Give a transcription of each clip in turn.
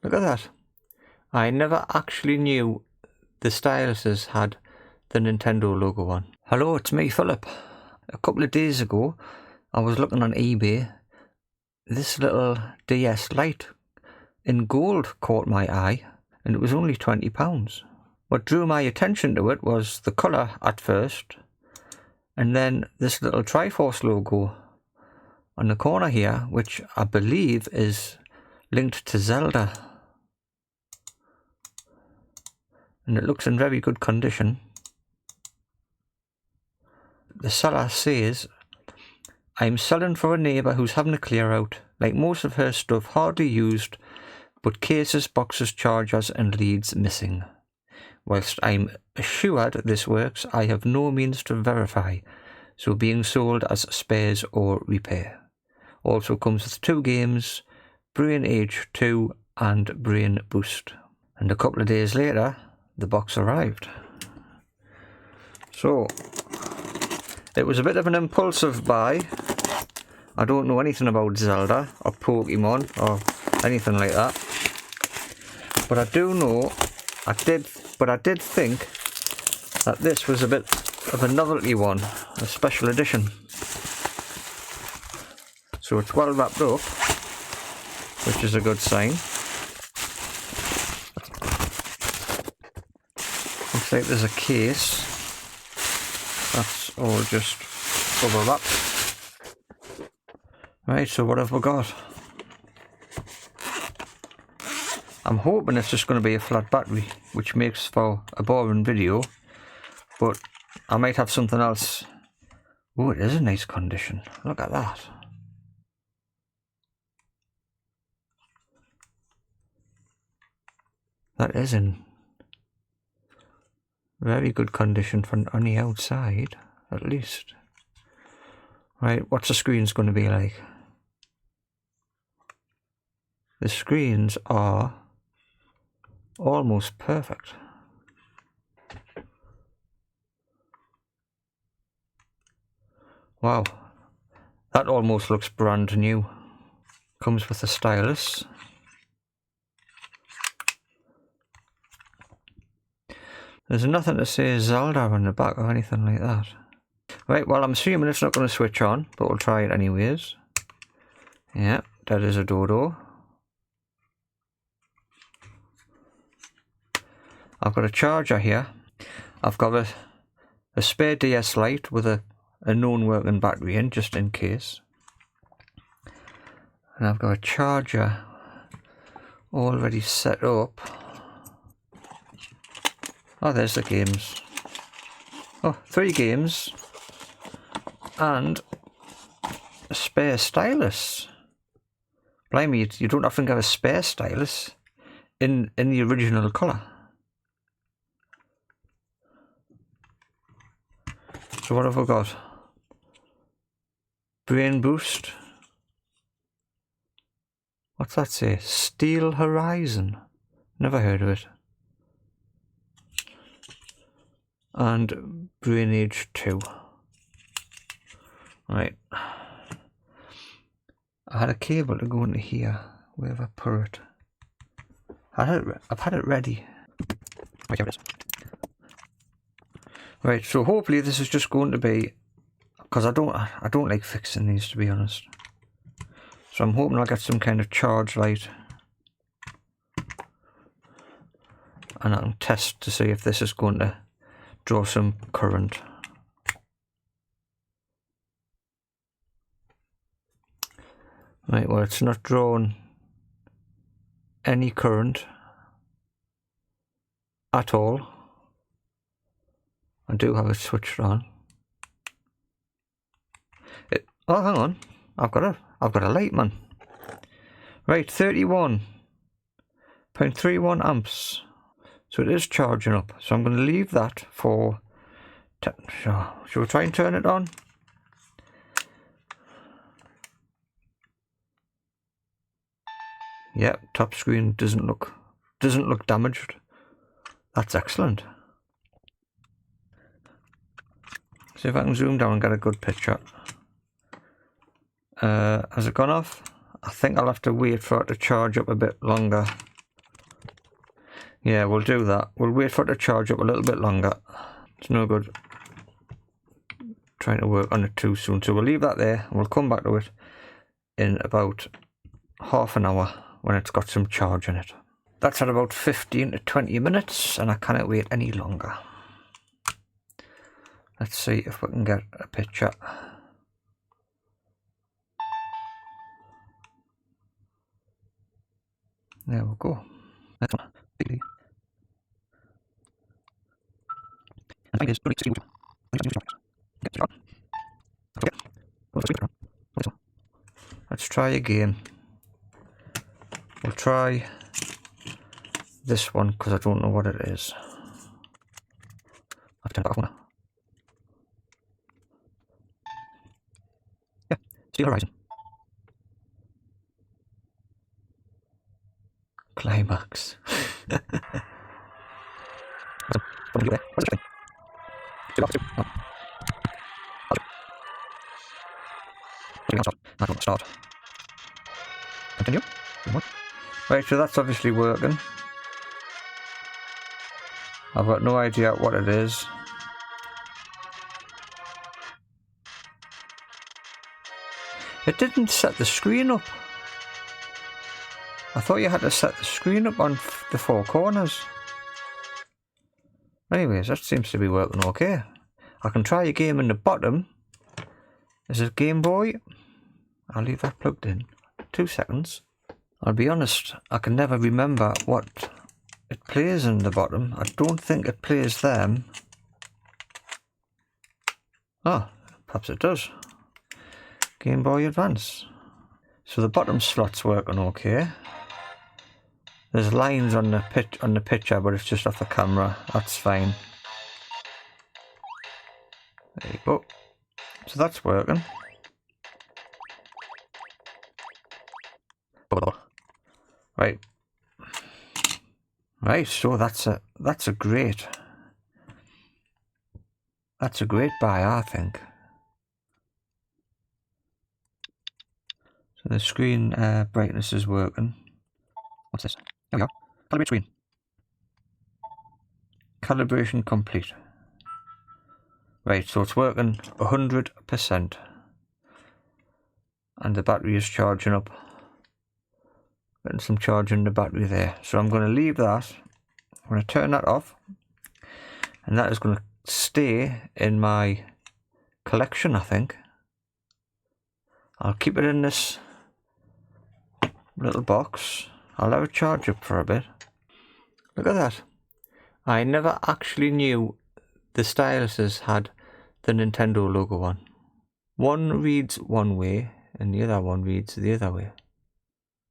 Look at that. I never actually knew the styluses had the Nintendo logo on. Hello, it's me, Philip. A couple of days ago, I was looking on eBay. This little DSlite in gold caught my eye, and it was only £20. What drew my attention to it was the colour at first, and then this little Triforce logo on the corner here, which I believe is linked to Zelda. And it looks in very good condition. The seller says, "I'm selling for a neighbour who's having a clear out. Like most of her stuff, hardly used, but cases, boxes, chargers and leads missing. Whilst I'm assured this works, I have no means to verify, so being sold as spares or repair. Also comes with 2 games, Brain Age 2 and Brain Boost." And a couple of days later, the box arrived. So, it was a bit of an impulsive buy. I don't know anything about Zelda or Pokemon or anything like that. But I do know, I did think that this was a bit of a novelty one, a special edition. So it's well wrapped up, which is a good sign. Looks like there's a case. That's all just bubble wrap. Right, so what have we got? I'm hoping it's just going to be a flat battery, which makes for a boring video, but I might have something else. Oh, it is a nice condition. Look at that. That is in very good condition on the outside, at least. Right, what's the screen's going to be like? The screens are almost perfect. Wow, that almost looks brand new. Comes with a stylus. There's nothing to say Zelda on the back or anything like that. Right, well, I'm assuming it's not going to switch on, but we'll try it anyways. Yeah, that is a dodo. I've got a charger here. I've got a spare DSlite with a known working battery in, just in case. And I've got a charger already set up. Oh, there's the games. Oh, 3 games. And a spare stylus. Blimey, you don't often get a spare stylus in the original colour. So what have we got? Brain Boost. What's that say? Steel Horizon. Never heard of it. And Brain Age 2. Right. I had a cable to go into here. Where have I put it? I've had it ready. Right, here it is. Right, so hopefully this is just going to be, because I don't like fixing these, to be honest. So I'm hoping I'll get some kind of charge light, and I can test to see if this is going to draw some current. Right, well, it's not drawing any current at all. I do have it switched on. Oh, hang on. I've got a light, man. Right, 31.31 amps. So it is charging up. So I'm going to leave that for... Shall we try and turn it on? Yep, top screen doesn't look damaged. That's excellent. See if I can zoom down and get a good picture. Has it gone off? I think I'll have to wait for it to charge up a bit longer. Yeah, we'll do that. We'll wait for it to charge up a little bit longer. It's no good trying to work on it too soon. So we'll leave that there and we'll come back to it in about half an hour when it's got some charge in it. That's at about 15 to 20 minutes and I cannot wait any longer. Let's see if we can get a picture. There we go. Next one. Let's try again. We'll try this one because I don't know what it is. I've turned it off now. Yeah, Steel Horizon. Climax. Start. Continue. Right, so that's obviously working. I've got no idea what it is. It didn't set the screen up. I thought you had to set the screen up on the four corners. Anyways, that seems to be working okay. I can try a game in the bottom. This is Game Boy. I'll leave that plugged in. 2 seconds. I'll be honest, I can never remember what it plays in the bottom. I don't think it plays them. Oh, perhaps it does. Game Boy Advance. So the bottom slot's working okay. There's lines on the picture, but it's just off the camera. That's fine. There you go. So that's working. Right. Right, so that's a great buy, I think. So the screen brightness is working. What's this? There we go. Calibrate screen. Calibration complete. Right, so it's working 100%. And the battery is charging up. Getting some charge in the battery there. So I'm going to leave that. I'm going to turn that off. And that is going to stay in my collection, I think. I'll keep it in this little box. I'll have it charge up for a bit. Look at that. I never actually knew the styluses had the Nintendo logo on. One reads one way and the other one reads the other way.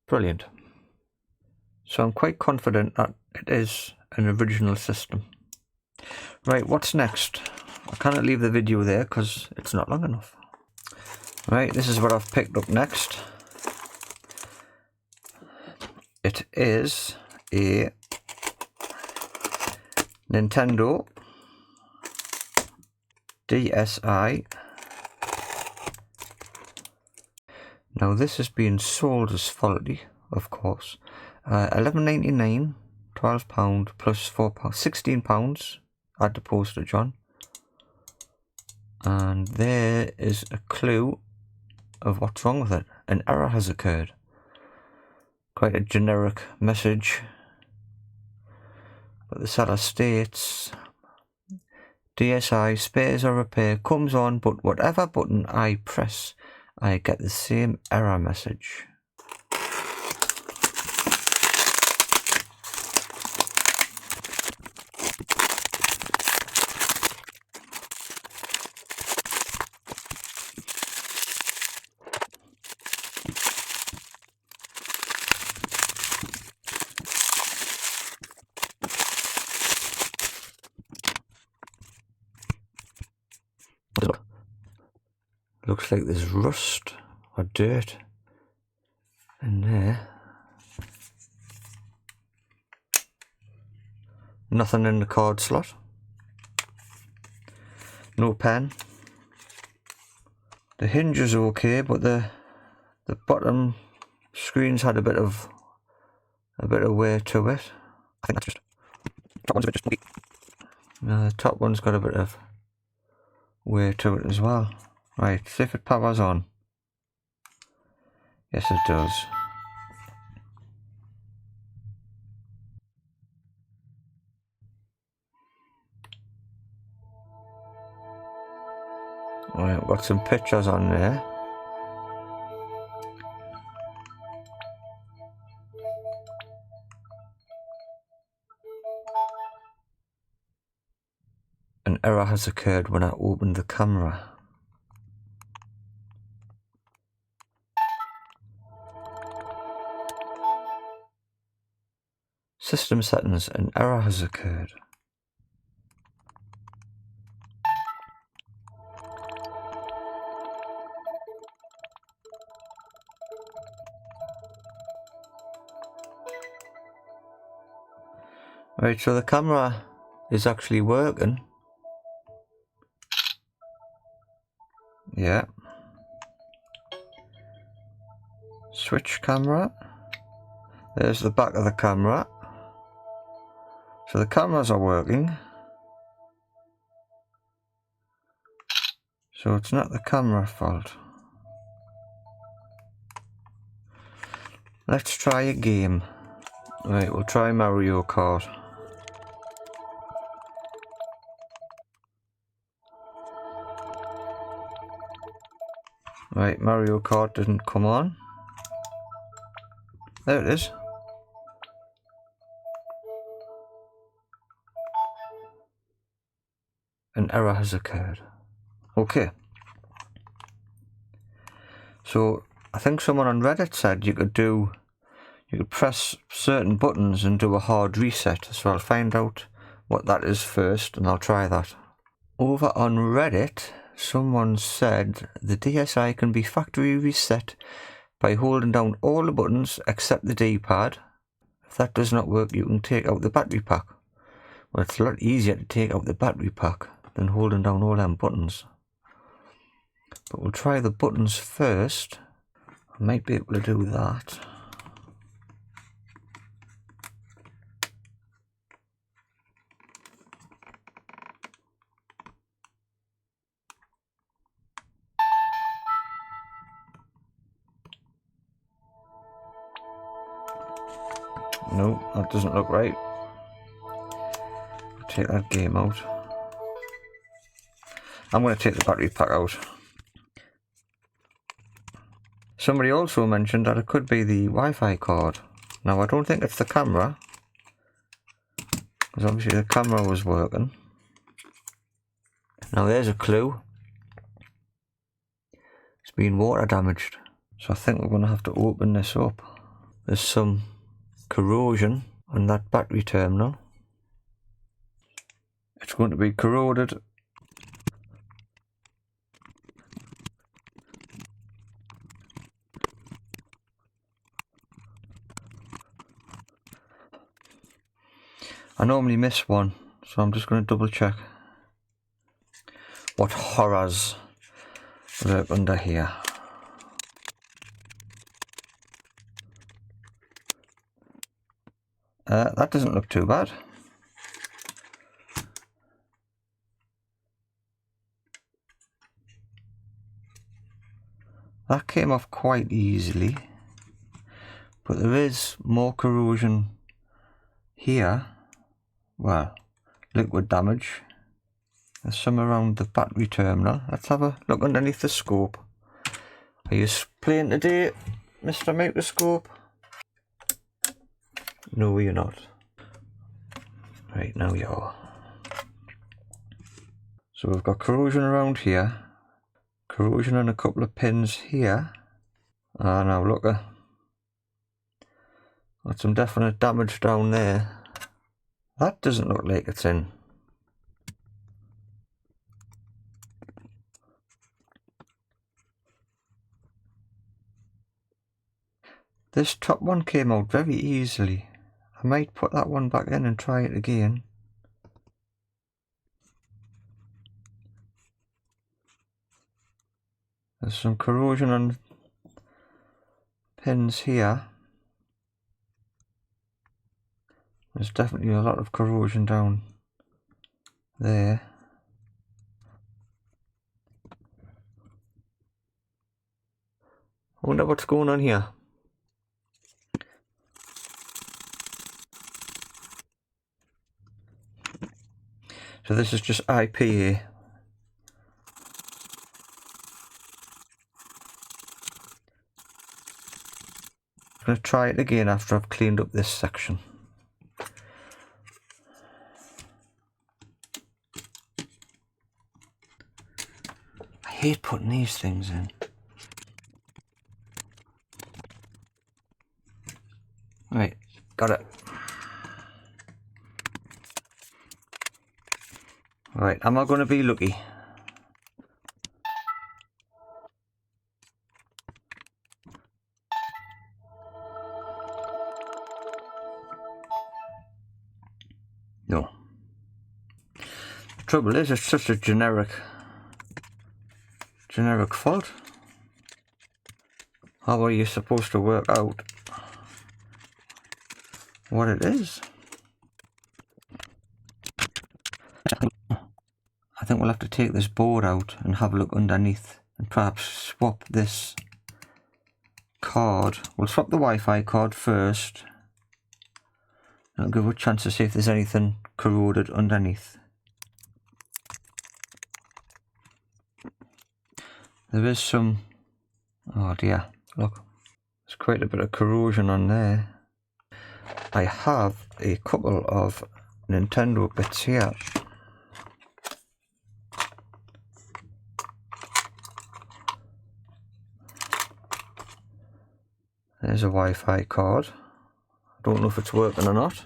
Brilliant. So I'm quite confident that it is an original system. Right, what's next? I cannot leave the video there because it's not long enough. Right, this is what I've picked up next. It is a Nintendo DSi. Now this is being sold as quality, of course. £11.99, £12 plus £4, £16. Add the postage on. And there is a clue of what's wrong with it. An error has occurred. Quite a generic message. But the seller states, DSi spares or repair comes on, but whatever button I press, I get the same error message. Looks like there's rust or dirt in there. Nothing in the card slot. No pen. The hinge is okay, but the bottom screen's had a bit of wear to it. I think that's just top one's a bit just funky. The top one's got a bit of weight to it as well. Right, see if it powers on. Yes, it does. Right, we've got some pictures on there. An error has occurred when I opened the camera. System settings, an error has occurred. Right, so the camera is actually working. Yeah. Switch camera. There's the back of the camera. So the cameras are working. So it's not the camera fault. Let's try a game. Right, we'll try Mario Kart. Right, Mario Kart didn't come on. There it is. An error has occurred. Okay. So I think someone on Reddit said you could press certain buttons and do a hard reset. So I'll find out what that is first and I'll try that. Over on Reddit, someone said the DSi can be factory reset by holding down all the buttons except the D-pad. If that does not work, you can take out the battery pack. Well, it's a lot easier to take out the battery pack than holding down all them buttons. But we'll try the buttons first. I might be able to do that. No, that doesn't look right. I'll take that game out. I'm going to take the battery pack out. Somebody also mentioned that it could be the Wi-Fi cord. Now I don't think it's the camera, because obviously the camera was working. Now there's a clue. It's been water damaged. So I think we're going to have to open this up. There's some corrosion on that battery terminal. It's going to be corroded. I normally miss one, so I'm just going to double check. What horrors lurk under here? That doesn't look too bad. That came off quite easily, but there is more corrosion here. Well, liquid damage. There's some around the battery terminal. Let's have a look underneath the scope. Are you playing today, Mr. Microscope? No, you're not. Right, now you are. So we've got corrosion around here. Corrosion on a couple of pins here. And now look, got some definite damage down there. That doesn't look like it's in. This top one came out very easily. I might put that one back in and try it again. There's some corrosion on pins here. There's definitely a lot of corrosion down there. I wonder what's going on here. So this is just IPA. I'm going to try it again after I've cleaned up this section. I hate putting these things in. Right, got it. Right, am I going to be lucky? No. The trouble is, it's such a generic fault. How are you supposed to work out what it is? I think we'll have to take this board out and have a look underneath and perhaps swap this card. We'll swap the Wi-Fi card first. I'll give it a chance to see if there's anything corroded underneath. There is some, oh dear, look, there's quite a bit of corrosion on there. I have a couple of Nintendo bits here. There's a Wi-Fi card. I don't know if it's working or not.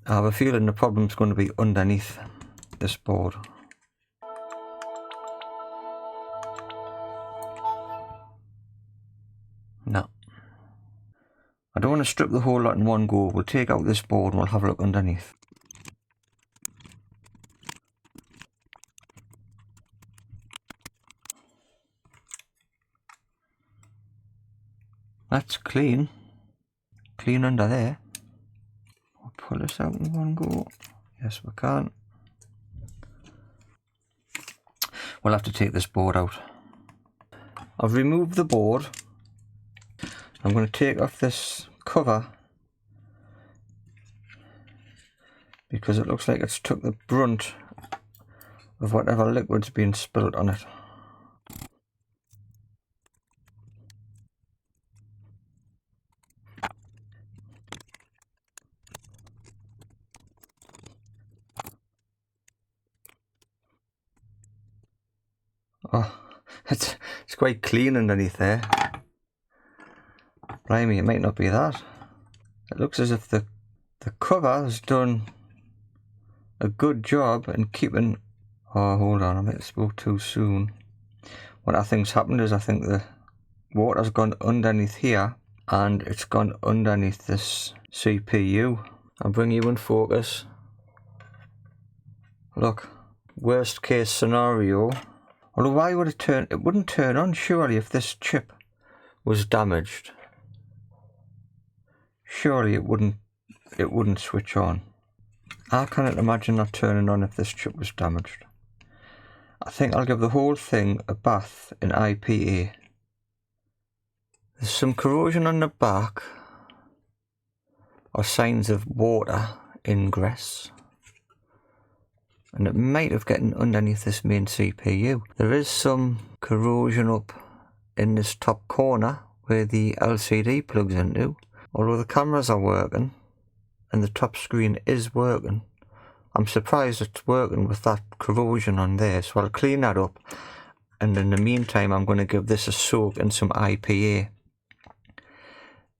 I have a feeling the problem's going to be underneath this board. No. I don't want to strip the whole lot in one go. We'll take out this board and we'll have a look underneath. That's clean. Clean under there. We'll pull this out in one go. Yes, we can. We'll have to take this board out. I've removed the board. I'm going to take off this cover because it looks like it's took the brunt of whatever liquid's been spilled on it. Oh, it's quite clean underneath there. Blimey, it might not be that. It looks as if the cover has done a good job in keeping... Oh, hold on, I might have spoke too soon. What I think's happened is I think the water's gone underneath here and it's gone underneath this CPU. I'll bring you in focus. Look, worst case scenario. Although why would it turn? It wouldn't turn on surely if this chip was damaged. Surely it wouldn't switch on. I cannot imagine not turning on if this chip was damaged. I think I'll give the whole thing a bath in IPA. There's some corrosion on the back, or signs of water ingress, and it might have gotten underneath this main CPU. There is some corrosion up in this top corner where the LCD plugs into. Although the cameras are working and the top screen is working, I'm surprised it's working with that corrosion on there. So I'll clean that up, and in the meantime I'm going to give this a soak in some IPA.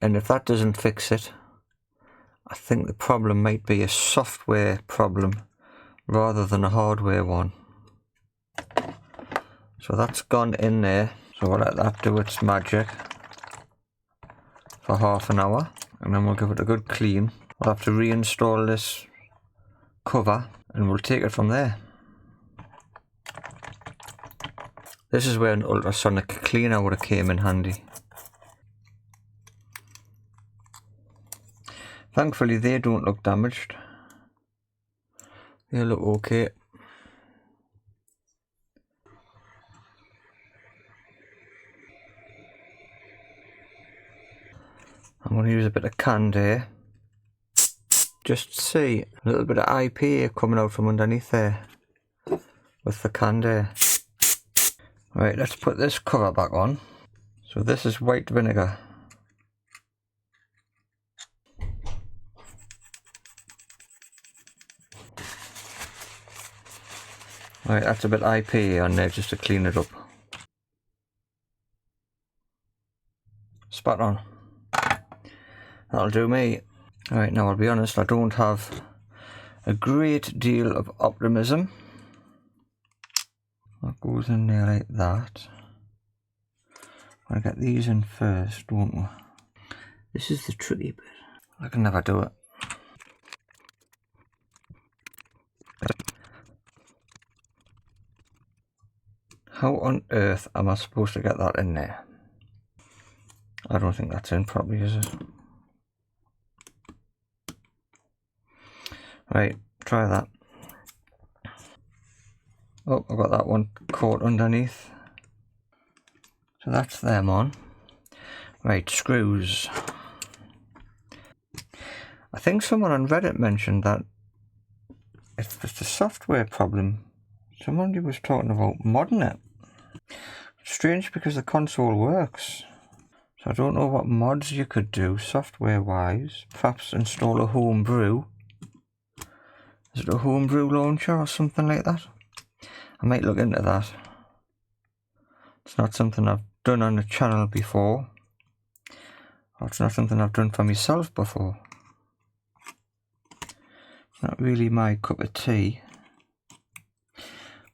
And if that doesn't fix it, I think the problem might be a software problem rather than a hardware one. So that's gone in there. So we'll let that do its magic for half an hour, and then we'll give it a good clean. We'll have to reinstall this cover and we'll take it from there. This is where an ultrasonic cleaner would have came in handy. Thankfully they don't look damaged. They look okay. I'm going to use a bit of candy. Just see a little bit of IPA coming out from underneath there with the candy. Right, let's put this cover back on. So this is white vinegar. Right, that's a bit IPA on there just to clean it up. Spot on. That'll do me. Right, now I'll be honest, I don't have a great deal of optimism. That goes in there like that. I'll get these in first, won't we? This is the tricky bit. I can never do it. How on earth am I supposed to get that in there? I don't think that's in properly, is it? Right, try that. Oh, I've got that one caught underneath. So that's them on. Right, screws. I think someone on Reddit mentioned that it's just a software problem. Someone was talking about modding it. It's strange because the console works. So I don't know what mods you could do software wise. Perhaps install a homebrew. Is it a homebrew launcher or something like that? I might look into that. It's not something I've done on the channel before. Or it's not something I've done for myself before. It's not really my cup of tea.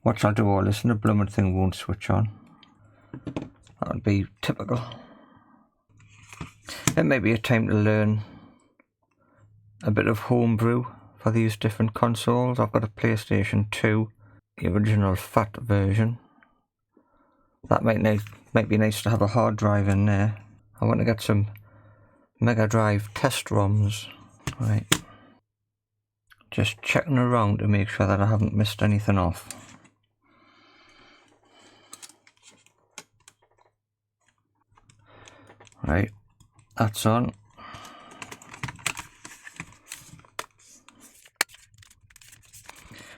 Watch, I'll do all this and the blooming thing won't switch on. That would be typical. It may be a time to learn a bit of homebrew for these different consoles. I've got a PlayStation 2, the original fat version. That might be nice to have a hard drive in there. I want to get some Mega Drive test ROMs. Right. Just checking around to make sure that I haven't missed anything off. Right, that's on.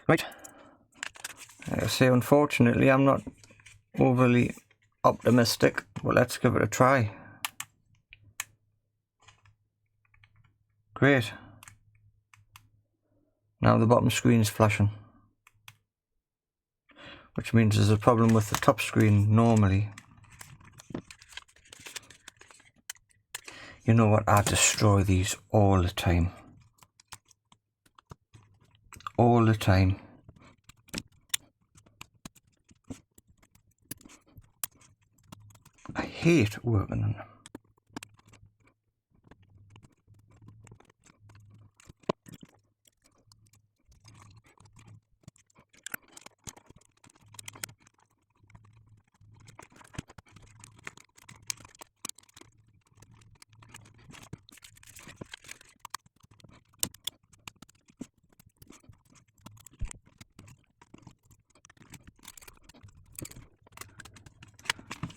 Right, like I say, unfortunately I'm not overly optimistic, but let's give it a try. Great. Now the bottom screen's flashing, which means there's a problem with the top screen normally. You know what, I destroy these all the time. All the time. I hate working on them.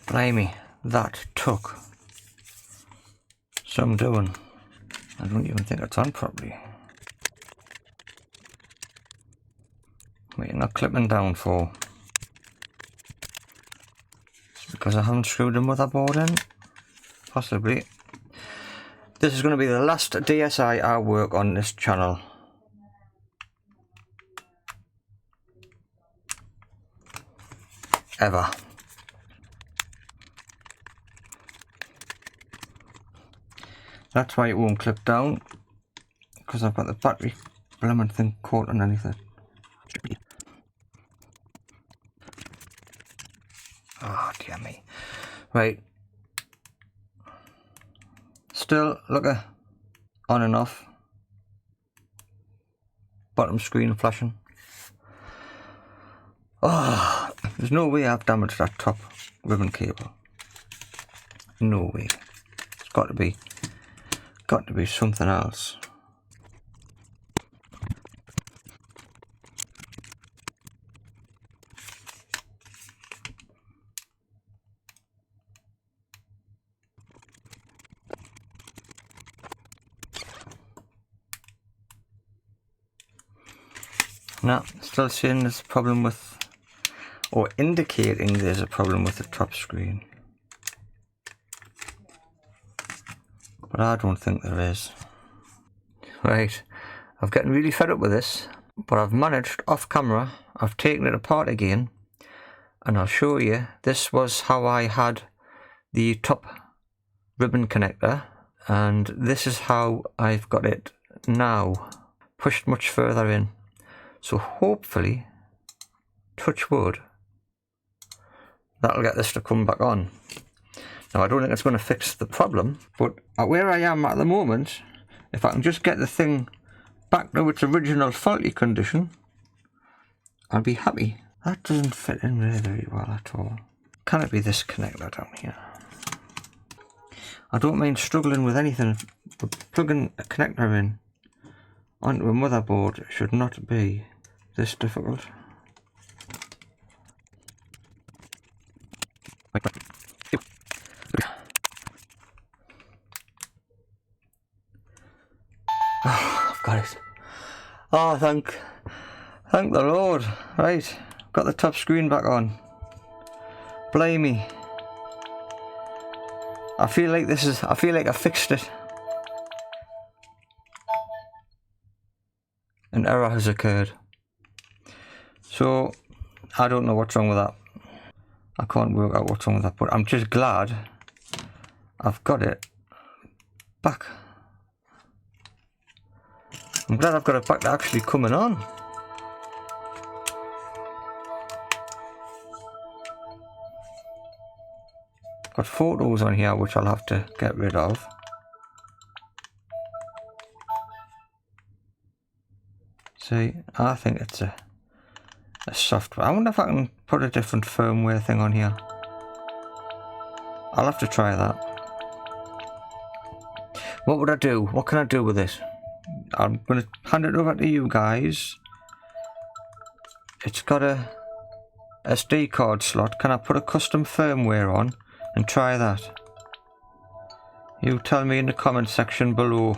Blimey, that took some doing. I don't even think it's on properly. What you're not clipping down for? It's because I haven't screwed the motherboard in? Possibly. This is going to be the last DSi I work on this channel. Ever. That's why it won't clip down, because I've got the battery blooming thing caught underneath it. Oh dear me. Right. Still, look at on and off. Bottom screen flashing. Oh, There's no way I've damaged that top ribbon cable. No way. It's got to be something else. No, still saying there's a problem with, or indicating there's a problem with the top screen. But I don't think there is. Right, I'm getting really fed up with this, but I've managed off camera, I've taken it apart again, and I'll show you. This was how I had the top ribbon connector, and this is how I've got it now, pushed much further in. So hopefully, touch wood, that'll get this to come back on. Now I don't think it's going to fix the problem, but at where I am at the moment, if I can just get the thing back to its original faulty condition, I'll be happy. That doesn't fit in really very well at all. Can it be this connector down here? I don't mind struggling with anything, but plugging a connector in onto a motherboard should not be this difficult. Oh, I've got it. Oh, thank the Lord. Right, got the top screen back on. Blimey. I feel like I fixed it. An error has occurred. So, I don't know what's wrong with that. I can't work out what's wrong with that, but I'm just glad I've got it back. I'm glad I've got it back to actually coming on. Got photos on here which I'll have to get rid of. See, I think it's a software. I wonder if I can put a different firmware thing on here. I'll have to try that. What would I do? What can I do with this? I'm going to hand it over to you guys. It's got a SD card slot. Can I put a custom firmware on and try that? You tell me in the comment section below.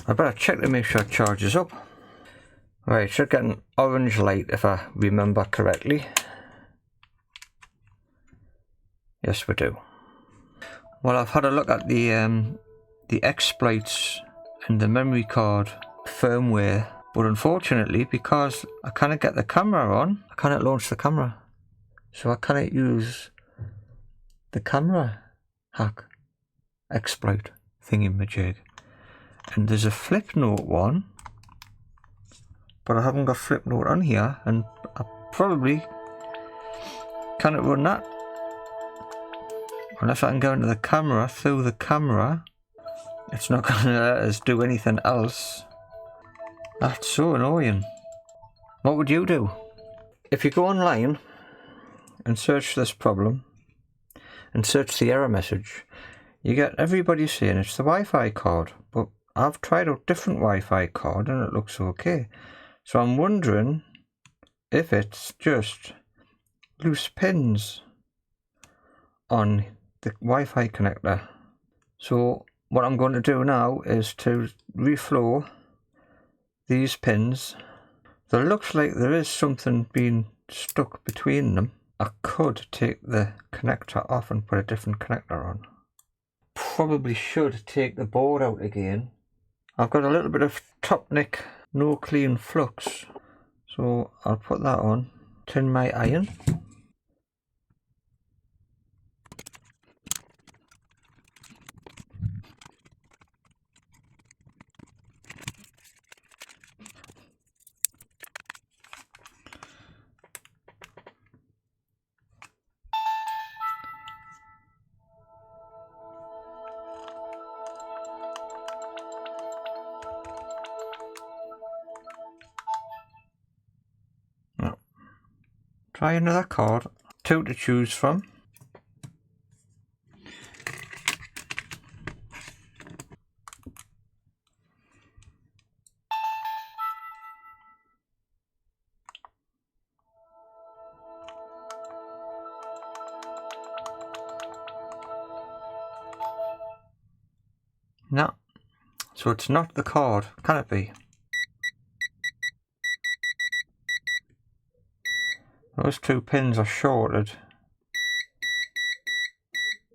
I better check to make sure it charges up. Right, should get an orange light if I remember correctly. Yes, we do. Well, I've had a look at the exploits and the memory card firmware, but unfortunately, because I cannot get the camera on, I cannot launch the camera. So I cannot use the camera hack exploit thingy-majig. And there's a Flipnote one, but I haven't got Flipnote on here, and I probably cannot run that unless I can go into the camera through the camera. It's not going to let us do anything else. That's so annoying. What would you do? If you go online and search this problem and search the error message, you get everybody saying it's the Wi-Fi card, but I've tried out different Wi-Fi card and it looks okay. So I'm wondering if it's just loose pins on the Wi-Fi connector. So what I'm going to do now is to reflow these pins. There looks like there is something being stuck between them. I could take the connector off and put a different connector on. Probably should take the board out again. I've got a little bit of top nick no clean flux, so I'll put that on, tin my iron. Try another card. 2 to choose from. No, so it's not the card, can it be? Those 2 pins are shorted.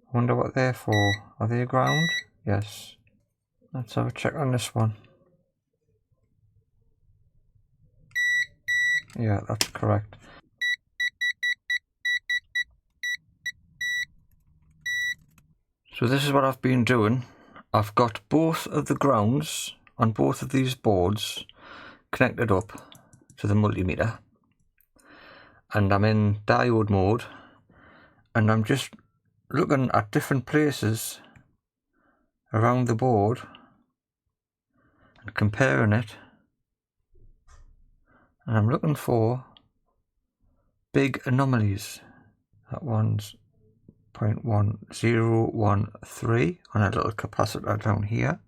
I wonder what they're for. Are they ground? Yes. Let's have a check on this one. Yeah, that's correct. So this is what I've been doing. I've got both of the grounds on both of these boards connected up to the multimeter, and I'm in diode mode, and I'm just looking at different places around the board and comparing it, and I'm looking for big anomalies. That one's 0.1013 on a little capacitor down here,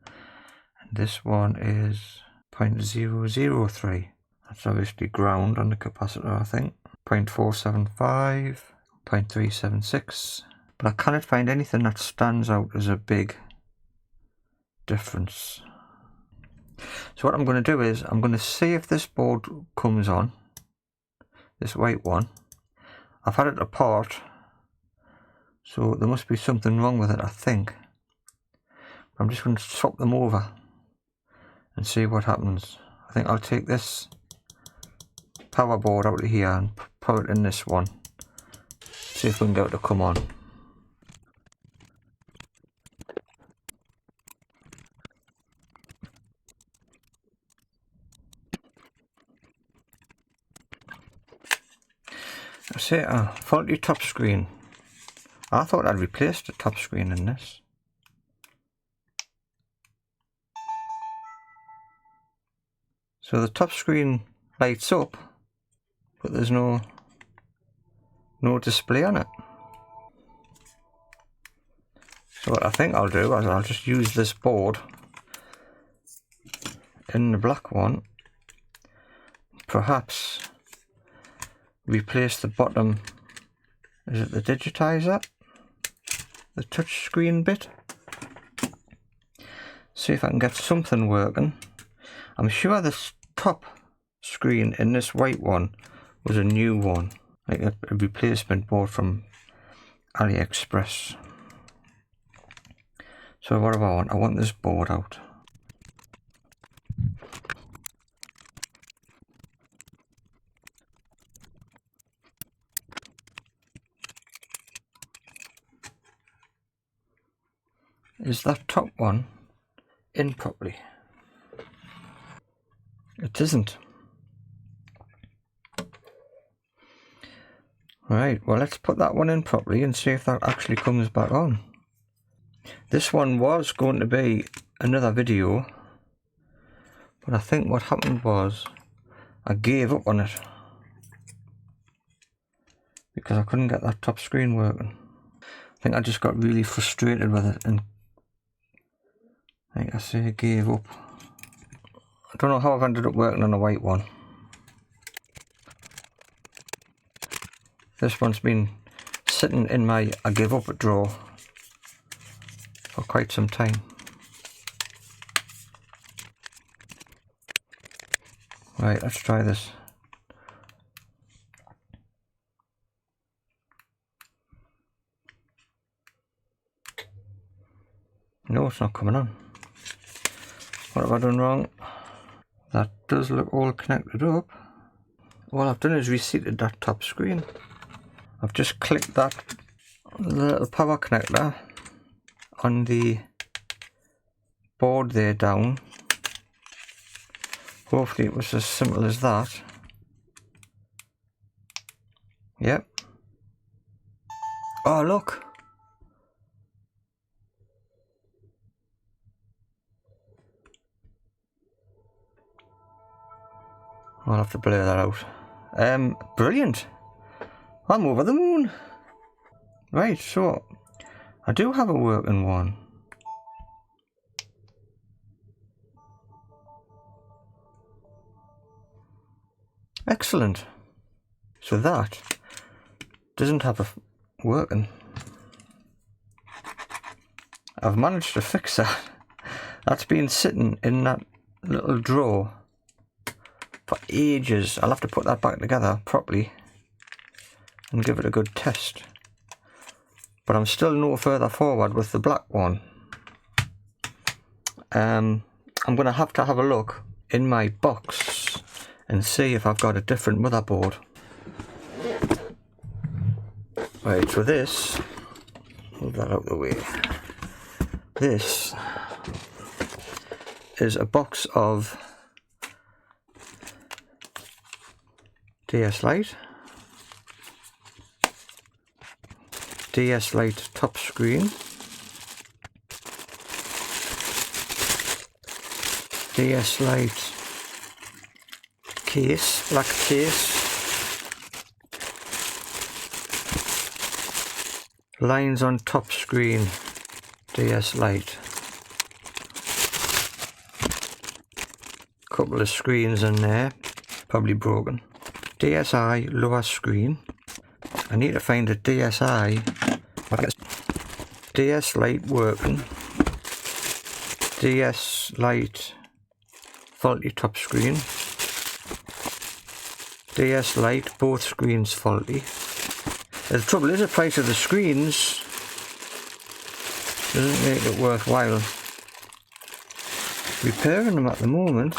and this one is 0.003. That's obviously ground on the capacitor, I think. 0.475, 0.376, but I cannot find anything that stands out as a big difference. So what I'm going to do is I'm going to see if this board comes on, this white one. I've had it apart, so there must be something wrong with it, I think. I'm just going to swap them over and see what happens. I think I'll take this power board out of here and put it in this one. See if we can get it to come on. I see a faulty top screen. I thought I'd replaced the top screen in this. So the top screen lights up, but there's no display on it. So what I think I'll do is I'll just use this board in the black one, perhaps replace the bottom, is it the digitizer? The touch screen bit? See if I can get something working. I'm sure this top screen in this white one was a new one, like a replacement board from AliExpress. So what do I want? I want this board out. Is that top one in properly? It isn't. Right, well, let's put that one in properly and see if that actually comes back on. This one was going to be another video, but I think what happened was I gave up on it because I couldn't get that top screen working. I think I just got really frustrated with it, and like I say, I gave up. I don't know how I've ended up working on a white one. This one's been sitting in my I give up drawer for quite some time. Right, let's try this. No, it's not coming on. What have I done wrong? That does look all connected up. All I've done is reseated that top screen. I've just clicked that little power connector on the board there down. Hopefully it was as simple as that. Yep. Oh, look. I'll have to blur that out. Brilliant. I'm over the moon. Right, so I do have a working one. Excellent. So that doesn't have a working. I've managed to fix that. That's been sitting in that little drawer for ages. I'll have to put that back together properly and give it a good test. But I'm still no further forward with the black one. I'm going to have a look in my box and see if I've got a different motherboard. Right, so this, move that out of the way. This is a box of DSlite, DSlite top screen, DSlite case, black case, lines on top screen, DSlite, couple of screens in there, probably broken. DSi lower screen. I need to find a DSi. DSlite working. DSlite faulty top screen. DSlite both screens faulty. The trouble is the price of the screens doesn't make it worthwhile repairing them at the moment.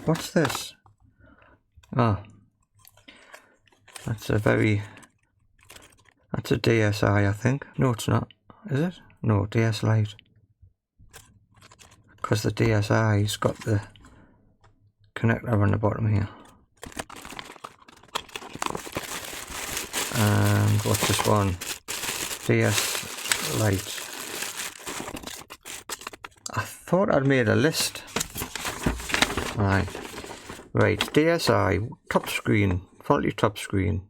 What's this? Ah, that's a DSi, I think. No, it's not. Is it? No, DSlite. Because the DSi's got the connector on the bottom here. And what's this one? DSlite. I thought I'd made a list. Right, DSi top screen, faulty top screen.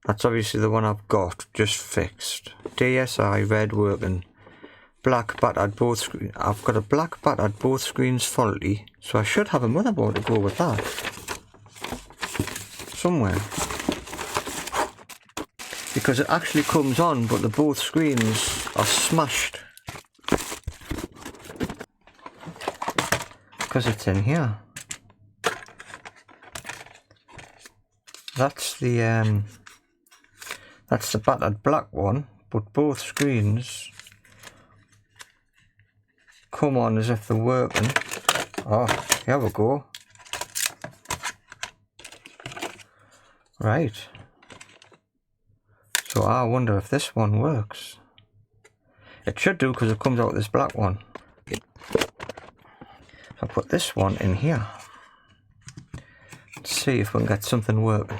That's obviously the one I've got, just fixed. DSi red working, black battered both screens. I've got a black battered both screens faulty, so I should have a motherboard to go with that somewhere. Because it actually comes on, but the both screens are smashed. Because it's in here. That's the battered black one, but both screens come on as if they're working. Oh, here we go. Right. So I wonder if this one works. It should do, because it comes out this black one. I'll put this one in here. Let's see if we can get something working.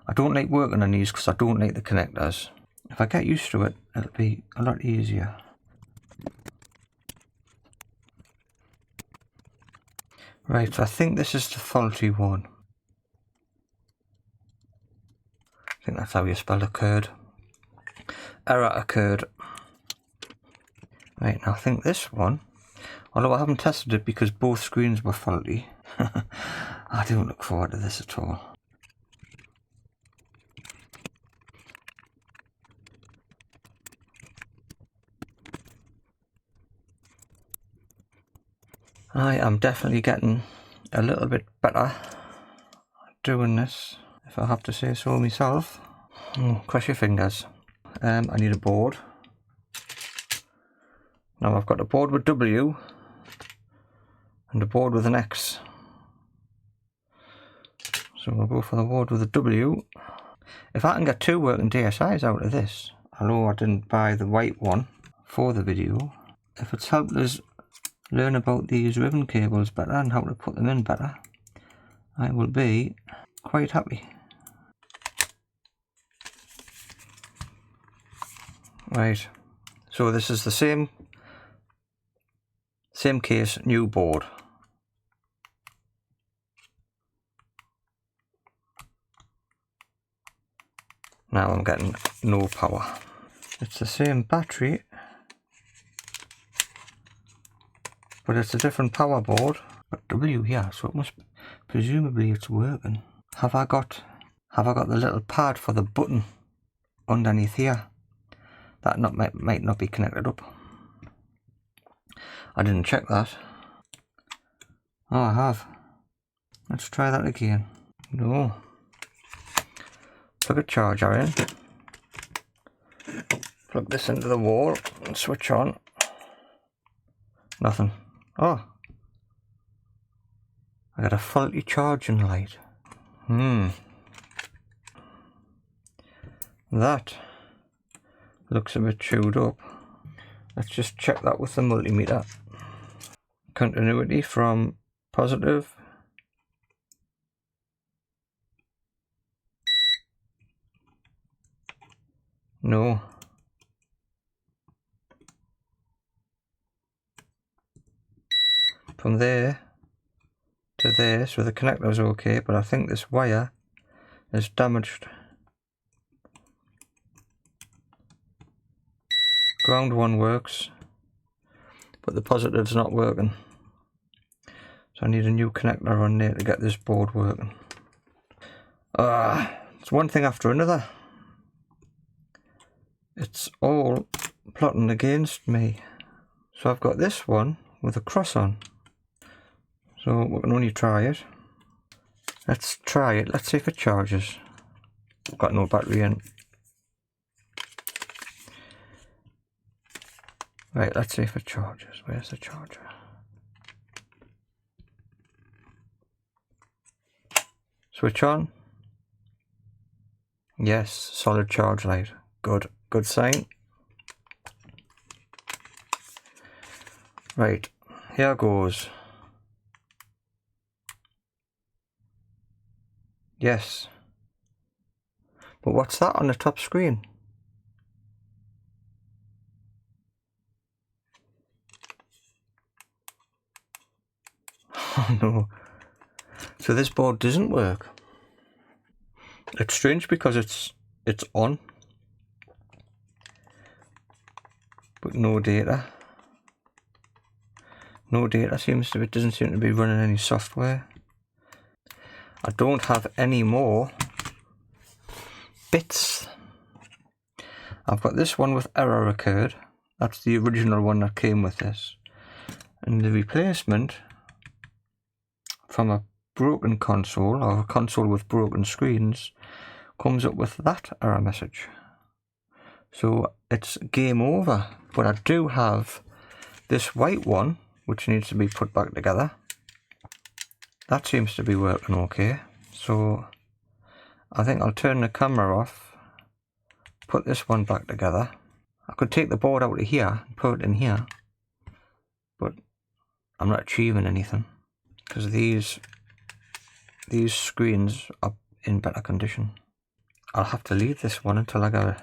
I don't like working on these because I don't like the connectors. If I get used to it, it'll be a lot easier. Right, so I think this is the faulty one. I think that's how you spell occurred. Error occurred. Right, now I think this one, although I haven't tested it because both screens were faulty, I don't look forward to this at all. I am definitely getting a little bit better doing this, if I have to say so myself. Oh, cross your fingers. I need a board. Now I've got a board with W and a board with an X. So we'll go for the board with a W. If I can get two working DSi's out of this, although I didn't buy the white one for the video, if it's helped us learn about these ribbon cables better and how to put them in better, I will be quite happy. Right, so this is the same case, new board. Now I'm getting no power. It's the same battery, but it's a different power board. Got W here, so it must, presumably it's working. Have I got the little pad for the button underneath here? That might not be connected up. I didn't check that. Oh, I have. Let's try that again. No. Plug a charger in. Plug this into the wall and switch on. Nothing. Oh. I got a faulty charging light. That looks a bit chewed up. Let's just check that with the multimeter. Continuity from positive. No. From there to there, so the connector's okay, but I think this wire is damaged. Ground one works, but the positive's not working. So I need a new connector on there to get this board working. It's one thing after another. It's all plotting against me. So I've got this one with a cross on. So we can only try it. Let's try it. Let's see if it charges. I've got no battery in. Right, let's see if it charges. Where's the charger? Switch on. Yes, solid charge light. Good. Good sign. Right, here goes. Yes. But what's that on the top screen? Oh no. So this board doesn't work. It's strange because it's on, but no data. No data it doesn't seem to be running any software. I don't have any more bits. I've got this one with error occurred. That's the original one that came with this. And the replacement from a broken console, or a console with broken screens, comes up with that error message. So it's game over. But I do have this white one, which needs to be put back together. That seems to be working okay. So I think I'll turn the camera off, put this one back together. I could take the board out of here and put it in here, but I'm not achieving anything because these screens are in better condition. I'll have to leave this one until I get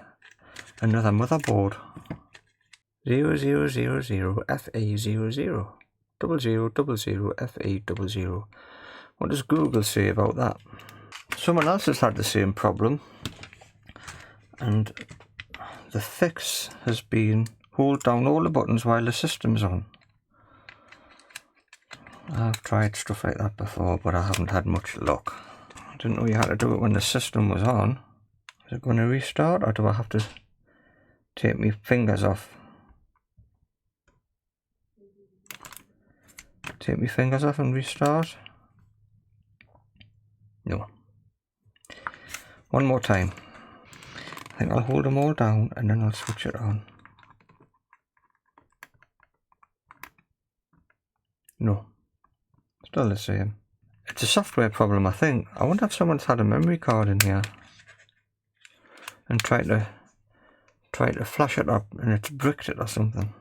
another motherboard. 0000 FA00 0000 FA00. What does Google say about that? Someone else has had the same problem, and the fix has been hold down all the buttons while the system's on. I've tried stuff like that before, but I haven't had much luck. I didn't know you had to do it when the system was on. Is it going to restart, or do I have to take my fingers off? Take my fingers off and restart? No. One more time. I think I'll hold them all down and then I'll switch it on. No. Still the same. It's a software problem, I think. I wonder if someone's had a memory card in here and tried to flash it up and it's bricked it or something.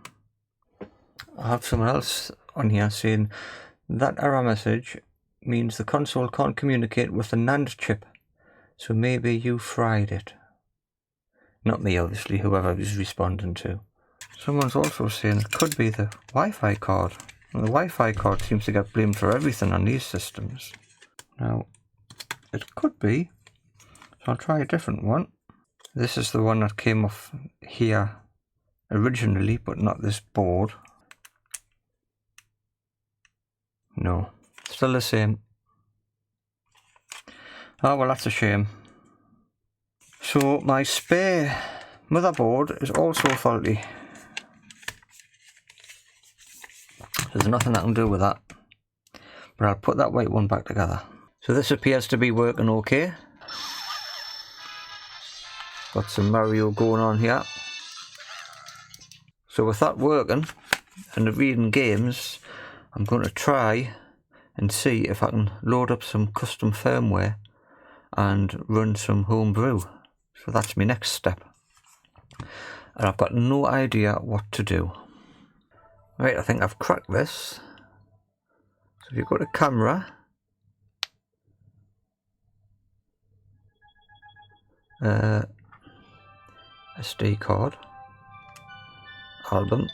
I have someone else on here saying that error message means the console can't communicate with the NAND chip, so maybe you fried it. Not me, obviously, whoever was responding to. Someone's also saying it could be the Wi-Fi card. Well, the Wi-Fi card seems to get blamed for everything on these systems. Now, it could be, so I'll try a different one. This is the one that came off here originally, but not this board. No, still the same. Oh well, that's a shame. So my spare motherboard is also faulty. There's nothing I can do with that, but I'll put that white one back together. So this appears to be working okay. Got some Mario going on here. So with that working and reading games, I'm going to try and see if I can load up some custom firmware and run some homebrew. So that's my next step. And I've got no idea what to do. Right, I think I've cracked this. So if you go to camera, SD card, album,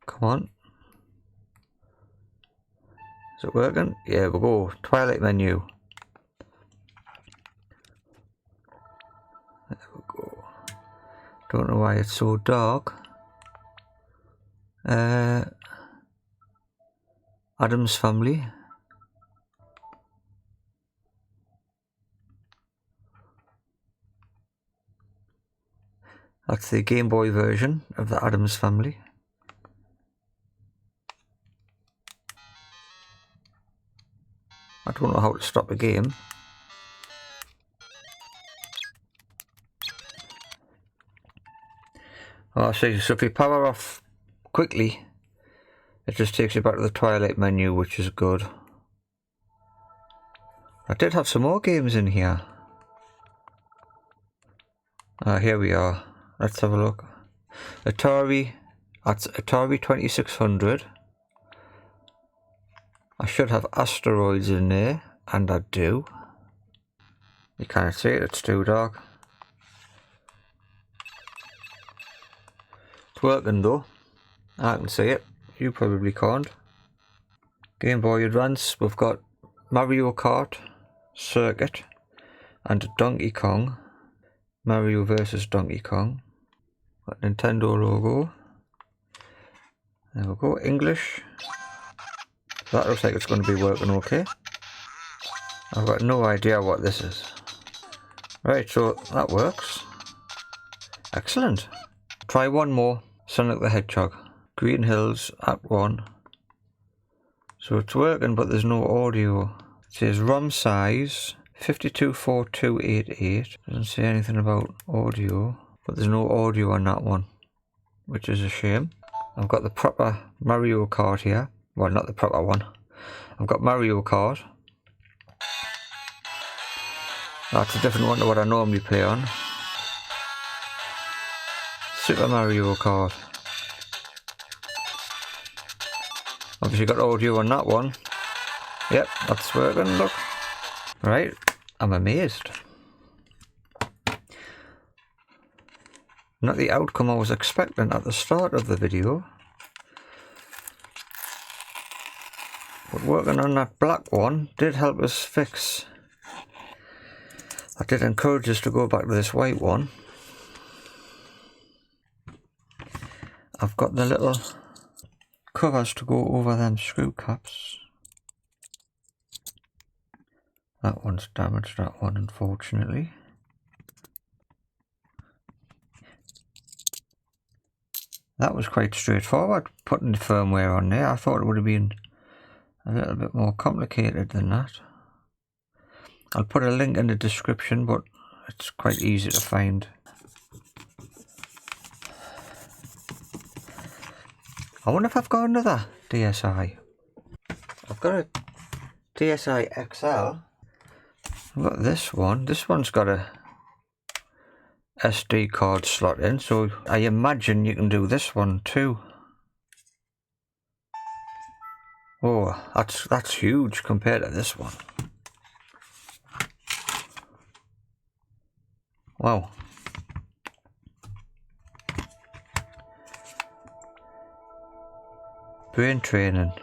come on. Is it working? Yeah, we go. Twilight menu. There we go. Don't know why it's so dark. Adam's Family. That's the Game Boy version of the Adam's Family. I don't know how to stop a game. Oh, so if you power off quickly, it just takes you back to the Twilight menu, which is good. I did have some more games in here. Here we are. Let's have a look. Atari, that's Atari 2600. I should have Asteroids in there, and I do. You can't see it, it's too dark. It's working though. I can see it, you probably can't. Game Boy Advance, we've got Mario Kart, Circuit, and Donkey Kong. Mario vs Donkey Kong. Got Nintendo logo. There we go, English. That looks like it's going to be working okay. I've got no idea what this is. Right, so that works. Excellent. Try one more. Sonic the Hedgehog. Green Hills, Act 1. So it's working, but there's no audio. It says ROM size 524288. Doesn't say anything about audio, but there's no audio on that one, which is a shame. I've got the proper Mario Kart here. Well, not the proper one. I've got Mario Kart. That's a different one to what I normally play on. Super Mario Kart. Obviously got audio on that one. Yep, that's working, look. Right, I'm amazed. Not the outcome I was expecting at the start of the video. But working on that black one did help us fix. I did encourage us to go back to this white one. I've got the little covers to go over them screw caps. That one's damaged, that one, unfortunately. That was quite straightforward, putting the firmware on there. I thought it would have been a little bit more complicated than that. I'll put a link in the description, but it's quite easy to find. I wonder if I've got another DSi. I've got a DSi XL. I've got this one. This one's got a SD card slot in, so I imagine you can do this one too. Oh, that's huge compared to this one. Wow. Brain training.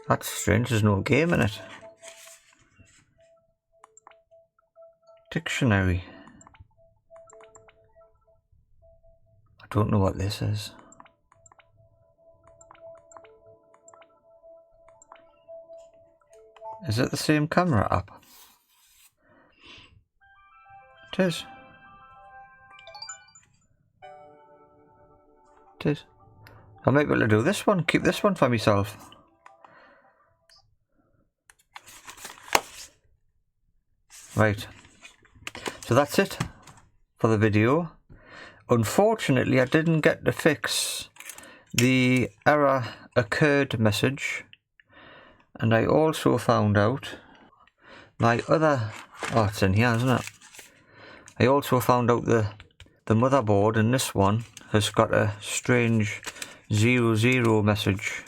That's strange, there's no game in it. Dictionary. I don't know what this is. Is it the same camera app? It is. It is. I might be able to do this one, keep this one for myself. Right. So that's it for the video. Unfortunately, I didn't get to fix the error occurred message. And I also found out my other, oh, it's in here, isn't it? I also found out the motherboard in this one has got a strange 00 message,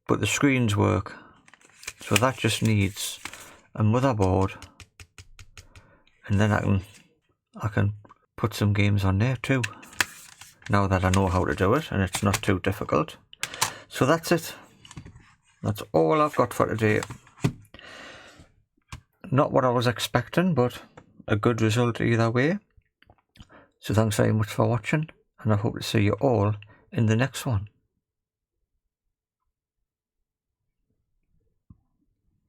but the screens work, so that just needs a motherboard, and then I can put some games on there too, now that I know how to do it and it's not too difficult. So that's it. That's all I've got for today. Not what I was expecting, but a good result either way. So thanks very much for watching, and I hope to see you all in the next one.